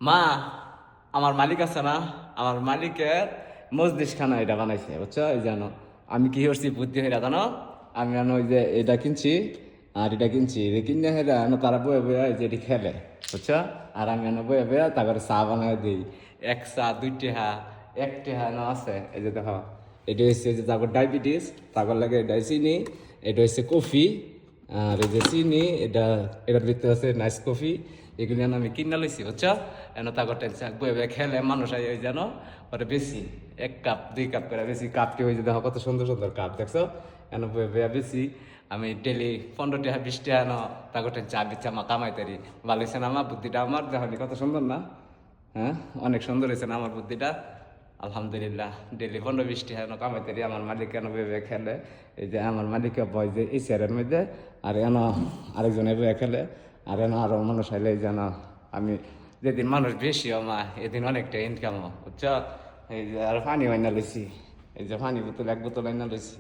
মা, আমার মালিক আছে না, আমার মালিকের মজলিস খানা এটা বানাইছে বুঝছো। এই জানো আমি কি করছি বুদ্ধি হইরা জানো, আমি জানো ওই যে এটা কিনছি আর এটা কিনছি, এটা কিনে হেরা তারা বয়ে বয়ে এই যে এটি খেলে বুঝছো। আর আমি এনে বয়ে বয়ে তারপরে চা বানাই দিই। এক চা 2 টেহা, 1 টেহা না আছে। এই যে দেখো এটা হচ্ছে যে তারপর ডায়াবেটিস, তারপর লাগে এটা চিনি, এটা হচ্ছে কফি, আর এই যে চিনি এটার ভিতরে আছে নাইস কফি। এগুলি আমি কিনা লইছি বুঝছো। এনে তারপর টেনশন বয়ে বয়ে খেলে মানুষ ওই যেন ওটা বেশি 1 কাপ 2 কাপ করে বেশি কাপটি হয়েছে। দেখো কত সুন্দর সুন্দর কাপ দেখছো। এনে বয়ে বয়ে বেশি আমি ডেলি 15 টেহা 20 টেহা তারপর চা বিচ্ছা মা কামাইতারি। ভালো হয়েছে না আমার বুদ্ধিটা, আমার দেখো কত সুন্দর না? হ্যাঁ, অনেক সুন্দর হয়েছে না আমার বুদ্ধিটা? আলহামদুলিল্লাহ। ডেলি 15-20 টেহা কামাইতারি। আমার মালিক কেন ভেবে খেলে, এই যে আমার মালিককে বয় যে এই চেয়ারের মধ্যে, আর এন আরেকজন এভাবে খেলে, আর এন আরও মানুষ আইলে যেন আমি যেদিন মানুষ বেশি মা এদিন অনেকটা ইনকাম বুঝছো। এই যে আর পানি আইনা লইছি, এই যে পানি বোতল 1 বোতল আইনা লইছি।